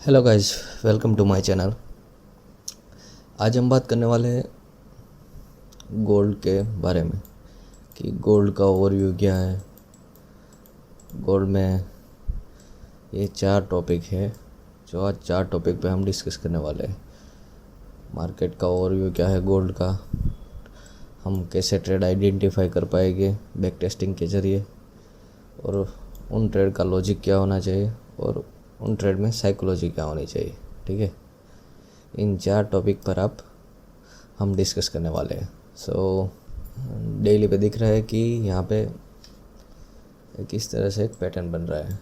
Hello guys, welcome to my channel. आज हम बात करने वाले हैं गोल्ड के बारे में कि गोल्ड का ओवरव्यू क्या है। गोल्ड में ये 4 टॉपिक है जो आज 4 टॉपिक पे हम डिस्कस करने वाले हैं। मार्केट का ओवरव्यू क्या है गोल्ड का, हम कैसे ट्रेड आइडेंटिफाई कर पाएंगे बैक टेस्टिंग के ज़रिए, और उन ट्रेड का लॉजिक क्या होना चाहिए और उन ट्रेड में साइकोलॉजी क्या होनी चाहिए। ठीक है, इन 4 टॉपिक पर हम डिस्कस करने वाले हैं। डेली पे दिख रहा है कि यहाँ पे किस तरह से एक पैटर्न बन रहा है,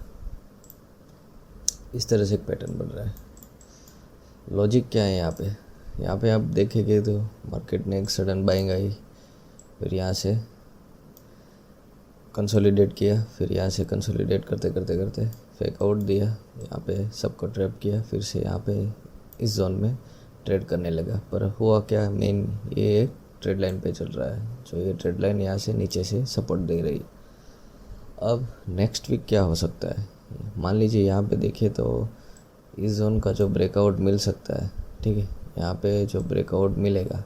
इस तरह से एक पैटर्न बन रहा है। लॉजिक क्या है यहाँ पे आप देखेंगे तो मार्केट ने एक सडन बाइंग आई, फिर यहाँ से कंसोलिडेट किया, फिर यहाँ से कंसोलिडेट करते करते करते फेक आउट दिया, यहाँ पे सबको ट्रैप किया, फिर से यहाँ पे इस जोन में ट्रेड करने लगा। पर हुआ क्या, मेन ये एक ट्रेड लाइन पे चल रहा है, जो ये ट्रेड लाइन यहाँ से नीचे से सपोर्ट दे रही। अब नेक्स्ट वीक क्या हो सकता है, मान लीजिए यहाँ पे देखिए तो इस जोन का जो ब्रेकआउट मिल सकता है, ठीक है, यहाँ पे जो ब्रेकआउट मिलेगा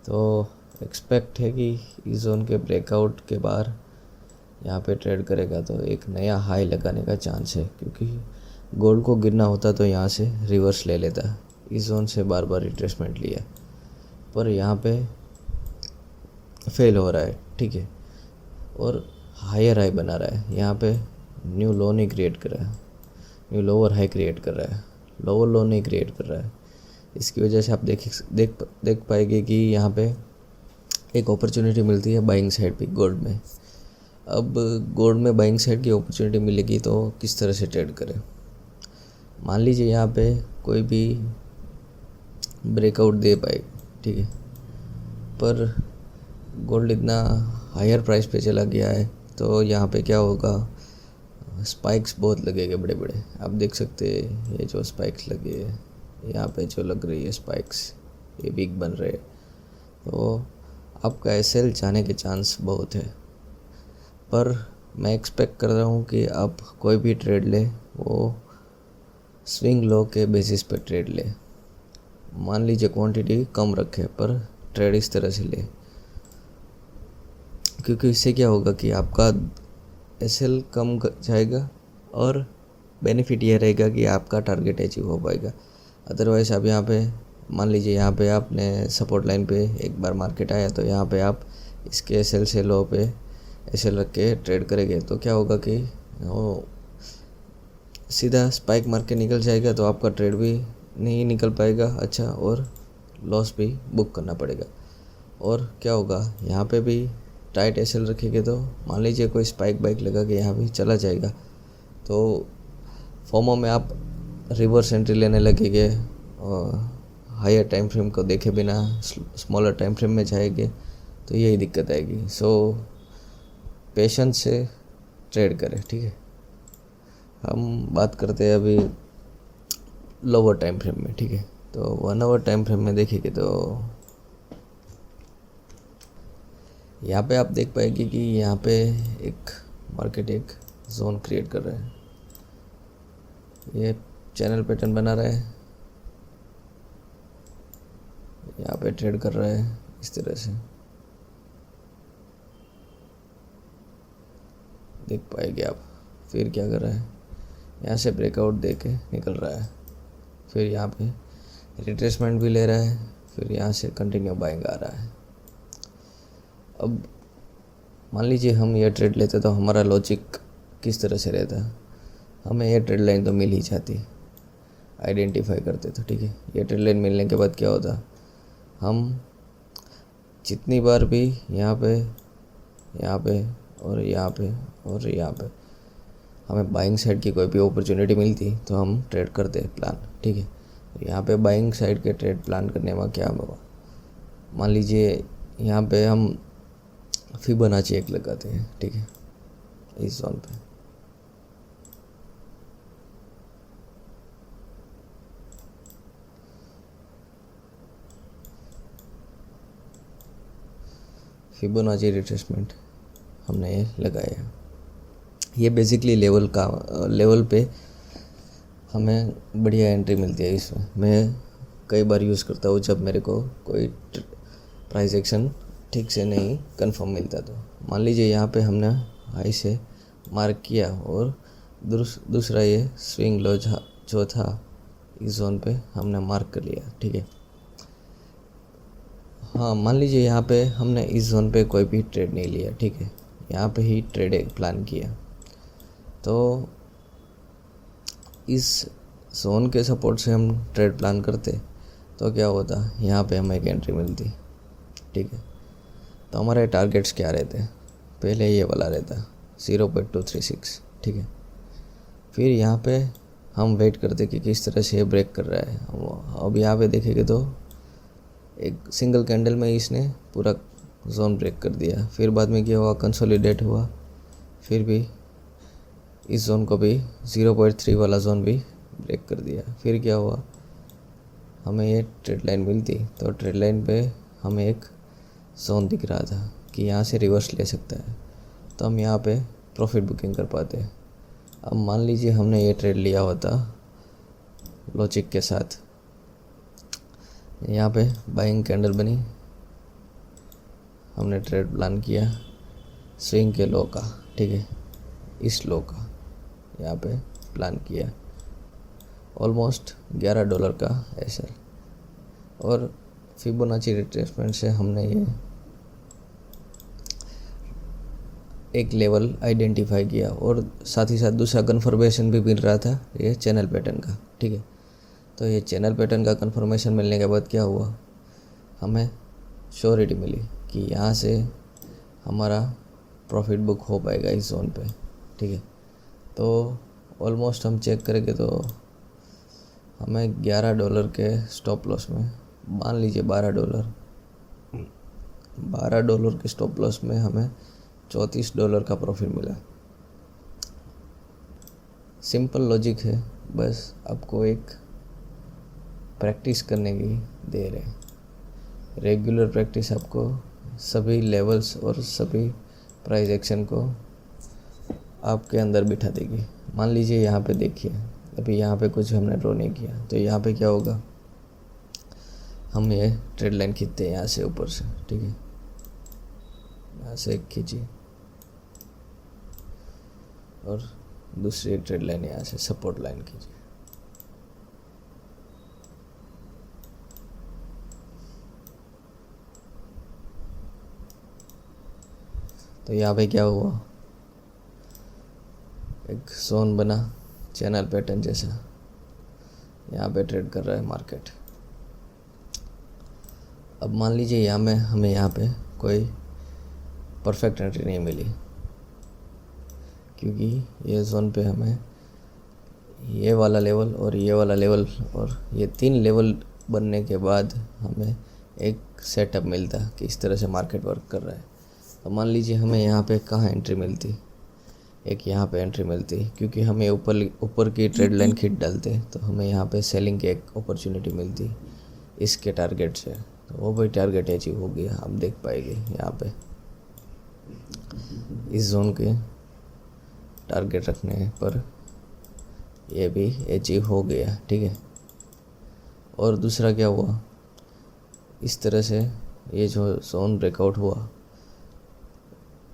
तो एक्सपेक्ट है कि इस जोन के ब्रेकआउट के बाहर यहाँ पे ट्रेड करेगा तो एक नया हाई लगाने का चांस है, क्योंकि गोल्ड को गिरना होता तो यहाँ से रिवर्स ले लेता। इस जोन से बार बार रिट्रेसमेंट लिया पर यहाँ पे फेल हो रहा है, ठीक है, और हायर हाई बना रहा है। यहाँ पे न्यू लो नहीं क्रिएट कर रहा है, न्यू लोअर हाई क्रिएट कर रहा है, लोअर लो नहीं क्रिएट कर रहा है। इसकी वजह से आप देख पाएंगे कि यहाँ पे एक अपॉर्चुनिटी मिलती है बाइंग साइड पे गोल्ड में। अब गोल्ड में बाइंग साइड की अपॉर्चुनिटी मिलेगी तो किस तरह से ट्रेड करें। मान लीजिए यहाँ पे कोई भी ब्रेकआउट दे पाए, ठीक है, पर गोल्ड इतना हायर प्राइस पे चला गया है तो यहाँ पे क्या होगा, स्पाइक्स बहुत लगेंगे बड़े बड़े। आप देख सकते हैं ये जो स्पाइक्स लगे हैं, यहाँ पे जो लग रही है स्पाइक्स, ये बिग बन रहे हैं, तो आपका एसएल जाने के चांस बहुत है। पर मैं एक्सपेक्ट कर रहा हूँ कि आप कोई भी ट्रेड ले वो स्विंग लो के बेसिस पे ट्रेड ले। मान लीजिए क्वांटिटी कम रखे पर ट्रेड इस तरह से ले, क्योंकि इससे क्या होगा कि आपका एसएल कम जाएगा और बेनिफिट ये रहेगा कि आपका टारगेट अचीव हो पाएगा। अदरवाइज़ आप यहाँ पे मान लीजिए यहाँ पे आपने सपोर्ट लाइन पे एक बार मार्केट आया तो यहाँ पे आप इसके एसएल से लो पे एसएल रख के ट्रेड करेंगे तो क्या होगा कि वो सीधा स्पाइक मार के निकल जाएगा, तो आपका ट्रेड भी नहीं निकल पाएगा अच्छा, और लॉस भी बुक करना पड़ेगा। और क्या होगा, यहाँ पे भी टाइट एसएल रखेंगे तो मान लीजिए कोई स्पाइक बाइक लगा के यहाँ भी चला जाएगा तो फोमो में आप रिवर्स एंट्री लेने लगेंगे और हायर टाइम फ्रेम को देखे बिना स्मॉलर टाइम फ्रेम में जाएंगे, तो यही दिक्कत आएगी। पेशेंस से ट्रेड करें, ठीक है। हम बात करते हैं अभी लोअर टाइम फ्रेम में, ठीक है, तो 1 आवर टाइम फ्रेम में देखेंगे तो यहाँ पे आप देख पाएंगे कि यहाँ पे एक मार्केट एक जोन क्रिएट कर रहा है, ये चैनल पैटर्न बना रहा है, यहाँ पे ट्रेड कर रहा है इस तरह से, देख पाएंगे आप। फिर क्या कर रहा है, यहाँ से ब्रेकआउट दे के निकल रहा है, फिर यहाँ पे रिट्रेसमेंट भी ले रहा है, फिर यहाँ से कंटिन्यू बाइंग आ रहा है। अब मान लीजिए हम ये ट्रेड लेते तो हमारा लॉजिक किस तरह से रहता, हमें ये ट्रेड लाइन तो मिल ही जाती, आइडेंटिफाई करते तो, ठीक है। ये ट्रेड लाइन मिलने के बाद क्या होता, हम जितनी बार भी यहाँ पे और यहाँ पे और यहाँ पे हमें बाइंग साइड की कोई भी अपॉर्चुनिटी मिलती तो हम ट्रेड करते प्लान, ठीक है। तो यहाँ पे बाइंग साइड के ट्रेड प्लान करने में क्या होगा, मान लीजिए यहाँ पे हम फिबोनाची एक लगाते हैं, ठीक है, इस जोन पे। फिबोनाची रिट्रेसमेंट हमने लगाया, ये बेसिकली लेवल पे हमें बढ़िया एंट्री मिलती है इसमें। मैं कई बार यूज़ करता हूँ जब मेरे को कोई प्राइस एक्शन ठीक से नहीं कंफर्म मिलता। तो मान लीजिए यहाँ पे हमने हाई से मार्क किया और दूसरा ये स्विंग लो जो था इस जोन पे हमने मार्क कर लिया, ठीक है। हाँ, मान लीजिए यहाँ पे हमने इस जोन पे कोई भी ट्रेड नहीं लिया, ठीक है, यहाँ पे ही ट्रेड प्लान किया। तो इस जोन के सपोर्ट से हम ट्रेड प्लान करते तो क्या होता, यहाँ पे हमें एक एंट्री मिलती, ठीक है। तो हमारे टारगेट्स क्या रहते, पहले ये वाला रहता 0.236, ठीक है। फिर यहाँ पे हम वेट करते कि किस तरह से ब्रेक कर रहा है। अब यहाँ पे देखेंगे तो एक सिंगल कैंडल में इसने पूरा जोन ब्रेक कर दिया। फिर बाद में क्या हुआ, कंसोलिडेट हुआ, फिर भी इस जोन को भी 0.3 वाला जोन भी ब्रेक कर दिया। फिर क्या हुआ, हमें ये ट्रेड लाइन मिलती। तो ट्रेड लाइन पे हमें एक जोन दिख रहा था कि यहाँ से रिवर्स ले सकता है, तो हम यहाँ पे प्रॉफिट बुकिंग कर पाते। अब मान लीजिए हमने ये ट्रेड लिया होता लॉजिक के साथ, यहाँ पे बाइंग कैंडल बनी, हमने ट्रेड प्लान किया स्विंग के लो का, ठीक है, इस लो का यहाँ पे प्लान किया ऑलमोस्ट $11 का एसएल, और फिबोनाची रिट्रेसमेंट से हमने ये एक लेवल आइडेंटिफाई किया, और साथ ही साथ दूसरा कन्फर्मेशन भी मिल रहा था ये चैनल पैटर्न का, ठीक है। तो ये चैनल पैटर्न का कन्फर्मेशन मिलने के बाद क्या हुआ, हमें श्योरिटी मिली कि यहाँ से हमारा प्रॉफिट बुक हो पाएगा इस जोन पे, ठीक है। तो ऑलमोस्ट हम चेक करेंगे तो हमें $11 के स्टॉप लॉस में, मान लीजिए $12 के स्टॉप लॉस में हमें $34 का प्रॉफिट मिला। सिंपल लॉजिक है, बस आपको एक प्रैक्टिस करने की देर है। रेगुलर प्रैक्टिस आपको सभी लेवल्स और सभी प्राइस एक्शन को आपके अंदर बिठा देगी। मान लीजिए यहाँ पे देखिए, अभी यहाँ पे कुछ हमने ड्रॉ नहीं किया, तो यहाँ पे क्या होगा, हम ये ट्रेड लाइन खींचते हैं यहाँ से ऊपर से, ठीक है, यहाँ से खींची और दूसरी एक ट्रेड लाइन यहाँ से सपोर्ट लाइन खींची। तो यहाँ पे क्या हुआ, एक जोन बना चैनल पैटर्न जैसा, यहाँ पे ट्रेड कर रहा है मार्केट। अब मान लीजिए यहाँ में हमें यहाँ पे कोई परफेक्ट एंट्री नहीं मिली, क्योंकि ये जोन पे हमें ये वाला लेवल और ये वाला लेवल और ये 3 लेवल बनने के बाद हमें एक सेटअप मिलता कि इस तरह से मार्केट वर्क कर रहा है। तो मान लीजिए हमें यहाँ पे कहाँ एंट्री मिलती, एक यहाँ पे एंट्री मिलती, क्योंकि हमें ऊपर की ट्रेड लाइन खींच डालते तो हमें यहाँ पे सेलिंग की एक अपॉर्चुनिटी मिलती इसके टारगेट से। तो वो भी टारगेट अचीव हो गया, आप देख पाएंगे यहाँ पे इस जोन के टारगेट रखने पर ये भी अचीव हो गया, ठीक है। और दूसरा क्या हुआ, इस तरह से ये जो जोन ब्रेकआउट हुआ,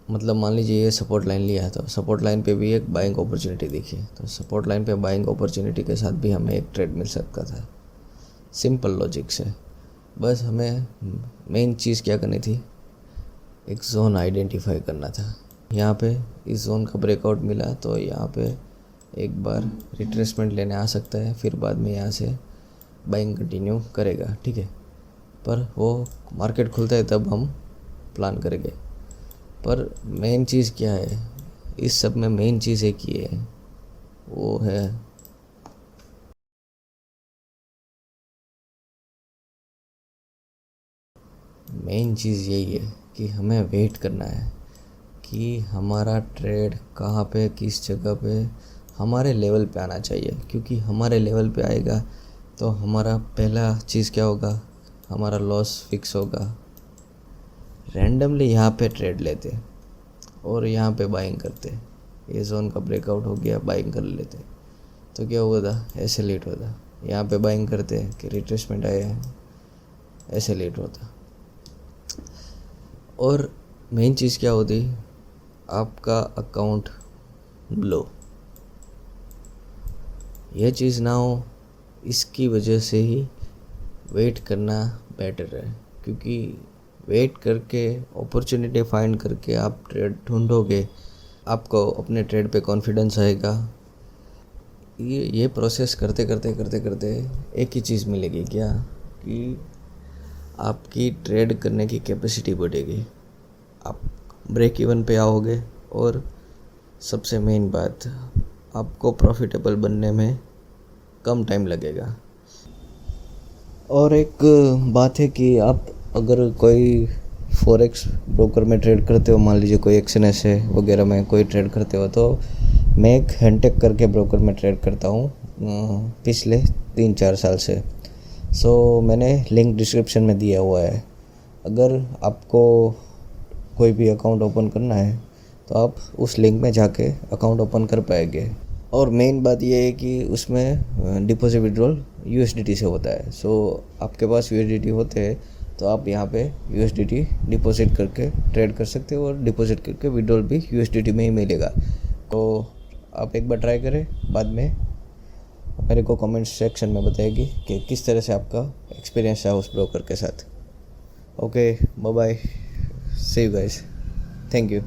मतलब मान लीजिए ये सपोर्ट लाइन लिया, तो सपोर्ट लाइन पे भी एक बाइंग अपॉर्चुनिटी दिखी, तो सपोर्ट लाइन पे बाइंग अपॉर्चुनिटी के साथ भी हमें एक ट्रेड मिल सकता था। सिंपल लॉजिक से, बस हमें मेन चीज़ क्या करनी थी, एक जोन आइडेंटिफाई करना था। यहाँ पे इस जोन का ब्रेकआउट मिला तो यहाँ पे एक बार रिट्रेसमेंट लेने आ सकता है, फिर बाद में यहाँ से बाइंग कंटिन्यू करेगा, ठीक है। पर वो मार्केट खुलता है तब हम प्लान करेंगे। पर मेन चीज़ क्या है इस सब में, मेन चीज़ एक ही है, वो है मेन चीज़ यही है कि हमें वेट करना है कि हमारा ट्रेड कहाँ पे, किस जगह पे हमारे लेवल पे आना चाहिए। क्योंकि हमारे लेवल पे आएगा तो हमारा पहला चीज़ क्या होगा, हमारा लॉस फिक्स होगा। रैंडमली यहाँ पे ट्रेड लेते और यहाँ पे बाइंग करते, ये जोन का ब्रेकआउट हो गया बाइंग कर लेते, तो क्या हुआ था, ऐसे लेट होता। यहाँ पे बाइंग करते कि रिट्रेसमेंट आए, ऐसे लेट होता। और मेन चीज़ क्या होती, आपका अकाउंट ब्लो। यह चीज़ ना हो, इसकी वजह से ही वेट करना बेटर है, क्योंकि वेट करके अपॉर्चुनिटी फाइंड करके आप ट्रेड ढूंढोगे, आपको अपने ट्रेड पे कॉन्फिडेंस आएगा। ये प्रोसेस करते करते करते करते एक ही चीज़ मिलेगी क्या, कि आपकी ट्रेड करने की कैपेसिटी बढ़ेगी, आप ब्रेक इवन पे आओगे, और सबसे मेन बात, आपको प्रॉफिटेबल बनने में कम टाइम लगेगा। और एक बात है कि आप अगर कोई फॉरेक्स ब्रोकर में ट्रेड करते हो, मान लीजिए कोई एक्सएनएस है वगैरह में कोई ट्रेड करते हो, तो मैं एक हैंडटेक करके ब्रोकर में ट्रेड करता हूँ पिछले 3-4 साल से। सो मैंने लिंक डिस्क्रिप्शन में दिया हुआ है। अगर आपको कोई भी अकाउंट ओपन करना है तो आप उस लिंक में जाके अकाउंट ओपन कर पाएंगे। और मेन बात ये है कि उसमें डिपॉजिट विड्रॉल यूएसडीटी से होता है। सो आपके पास यूएसडीटी होते हैं तो आप यहाँ पे यूएसडीटी डिपॉजिट करके ट्रेड कर सकते हो, और डिपॉजिट करके विड्रॉल भी यूएसडीटी में ही मिलेगा। तो आप एक बार ट्राई करें, बाद में मेरे को कमेंट सेक्शन में बताएगी कि किस तरह से आपका एक्सपीरियंस है उस ब्रोकर के साथ। Okay, bye bye, see you guys, thank you.